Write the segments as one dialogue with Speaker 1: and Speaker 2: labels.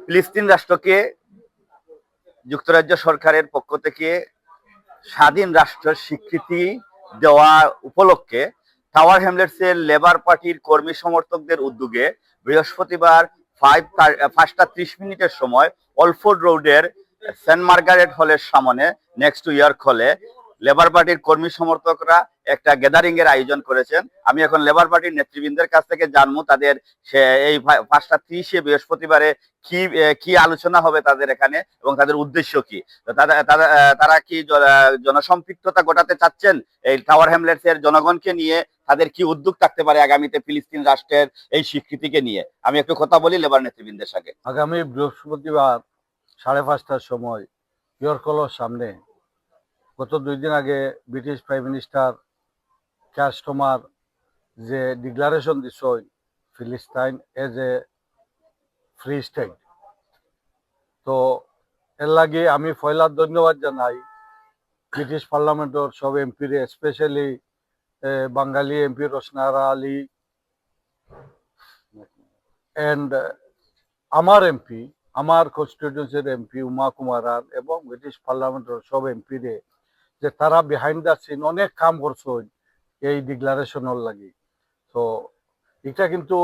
Speaker 1: ফিলিস্তিন রাষ্ট্রকে যুক্তরাজ্য সরকারের পক্ষ থেকে স্বাধীন রাষ্ট্রের স্বীকৃতি দেওয়া উপলক্ষে টাওয়ার হ্যামলেটসের লেবার পার্টির কর্মী সমর্থকদের উদ্যোগে বৃহস্পতিবার 5:30 সময় অলফোর্ড রোডের সেন্ট মার্গারেট হলের সামনে নেক্সট টু ইয়র্ক হলে লেবার পার্টির কর্মী সমর্থকরা একটা গ্যাদারিং এর আয়োজন করেছেন। আমি এখন লেবার পার্টির নেতৃবৃন্দের কাছ থেকে জানবো তাদের এই 5:30 বৃহস্পতিবারে কি কি আলোচনা হবে তাদের এখানে এবং তাদের উদ্দেশ্য কি। তারা কি জনসম্পৃক্ততা ঘটাতে চাচ্ছেন এই টাওয়ার হ্যামলেটস এর জনগণকে নিয়ে, তাদের কি উদ্যোগ থাকতে পারে আগামীতে ফিলিস্তিন রাষ্ট্রের এই স্বীকৃতিকে নিয়ে। আমি একটু কথা বলি লেবার নেতৃবৃন্দের সাথে।
Speaker 2: আগামী বৃহস্পতিবার 5:30টার সময় ইয়র্ক হলের সামনে গত 2 দিন আগে ব্রিটিশ প্রাইম মিনিস্টার কাস্টমার যে ডিক্লারেশন দিছই ফিলিস্তাইন এজ এ ফ্রি স্টেট, তো এর লাগে আমি পয়লা ধন্যবাদ জানাই ব্রিটিশ পার্লামেন্টর সব এমপিরে, specially Bengali MP Rushanara Ali and আমার এমপি, আমার কনস্টিটিউয়েন্সির এমপি উমা কুমারান এবং ব্রিটিশ পার্লামেন্টের সব এমপিরে যে তারা বিহাইন্ড দ্য সিন অনেক কাম করছেন এই ডিক্লারেশনের লাগি। তো এটা কিন্তু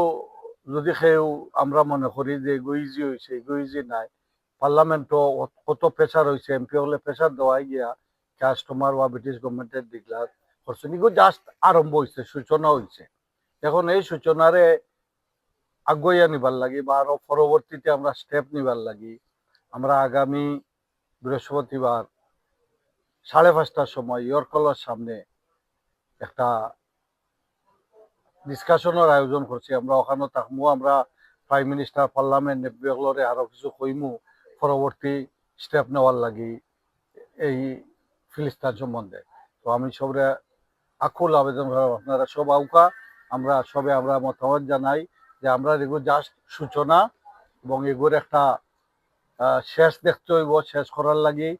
Speaker 2: যদি কেউ আমরা মনে করি যে এগোইজি হয়েছে, এগোইজি নাই, পার্লামেন্টও কত প্রেশার হয়েছে, এমপি হলে প্রেশার দেওয়াই গিয়া কাস্টমার বা ব্রিটিশ গভর্নমেন্টের ডিক্লার করছেন। এগুলো জাস্ট আরম্ভ হয়েছে, সূচনা হয়েছে। এখন এই সূচনারে আগুয়া নিবার লাগি বা আরো পরবর্তীতে আমরা স্টেপ নিবার লাগি আমরা আগামী বৃহস্পতিবার 5:30টার সময় ইয়র্ক হলের সামনে একটা ডিসকাশনের আয়োজন করছি। আমরা ওখানে থাকবো, আমরা প্রাইম মিনিস্টার, পার্লামেন্ট এমপিগুলোরে আরো কিছু কইমু পরবর্তী স্টেপ নেওয়ার লাগি এই ফিলিস্তিন সম্বন্ধে। তো আমি সবরে আকুল আবেদন করব আপনারা সব আউকা, আমরা সবে আমরা মতামত জানাই যে আমরা এগুলো জাস্ট সূচনা এবং এগুলোর একটা শেষ দেখতে হইব। শেষ করার লাগি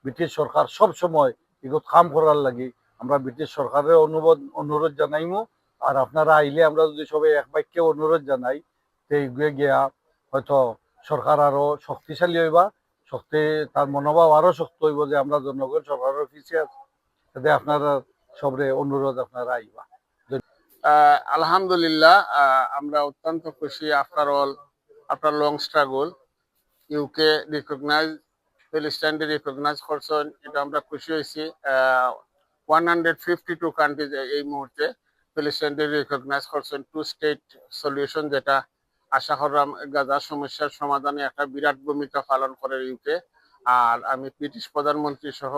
Speaker 2: ব্রিটিশ সরকার সব সময় এগুলো কাম করার লাগি আমরা ব্রিটিশ সরকারের অনুরোধ জানাইমু। আর আপনারা আইলে আমরা যদি সবাই এক বাক্যে অনুরোধ জানাই তো এগুলো গিয়া হয়তো সরকার আরো শক্তিশালী হইবা, শক্তি তার মনোভাব আরো শক্ত হইব যে আমরা জনগণ সরকারের পিছিয়ে আছি। তাতে আপনারা সবরে অনুরোধ আপনারা আইবা।
Speaker 3: আলহামদুলিল্লাহ, আমরা অত্যন্ত খুশি। After long struggle UK recognise Palestine recognise করছেন, এটা আমরা খুশি হয়েছি। 152 কান্ট্রিজ এই মুহূর্তে প্যালেস্টাইন রিকগনাইজ করছেন। 2 স্টেট সলিউশন, যেটা আশা করলাম গাজার সমস্যার সমাধানে একটা বিরাট ভূমিকা পালন করে ইউকে। আর আমি ব্রিটিশ প্রধানমন্ত্রী সহ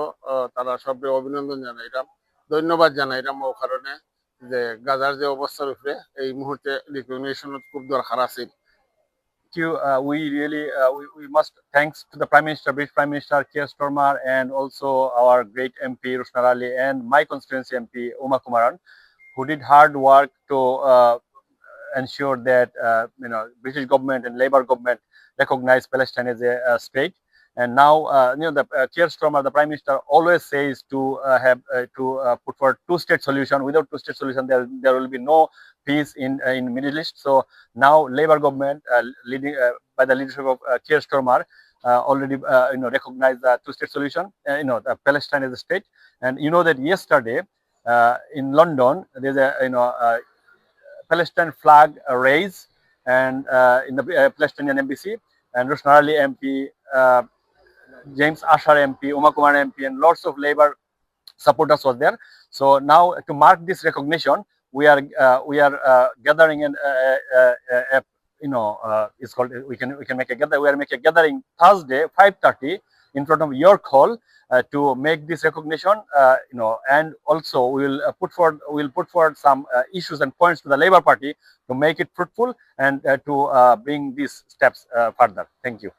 Speaker 3: তারা সবরে অভিনন্দন জানাইলাম, ধন্যবাদ জানাইলাম ও কারণে যে গাজার যে অবস্থার উপরে এই মুহূর্তে রিকগনিশন খুব দরকার আছে।
Speaker 4: We must thanks to the Prime Minister, British Prime Minister Keir Starmer, and also our great MP Rosnar Ali and my constituency MP Uma Kumaran, who did hard work to ensure that British government and Labour government recognize Palestine as a state. And now, the Keir Starmer, the Prime Minister, always says to put forward two-state solution. Without two-state solution, there will be no peace in Middle East. So now, Labour government, leading by the leadership of Keir Starmer, already recognize the two-state solution. The Palestine as a state. And you know that yesterday in London, there's a Palestine flag raise and in the Palestinian embassy, and Rosnar Ali MP. James Asher MP, Uma Kumar MP, and lots of Labour supporters was there. So now, to mark this recognition, we are gathering and it's called we can make a gather. We are making a gathering Thursday 5:30 in front of York Hall to make this recognition. And also we will put forward some issues and points to the Labour Party to make it fruitful and to bring these steps further. Thank you.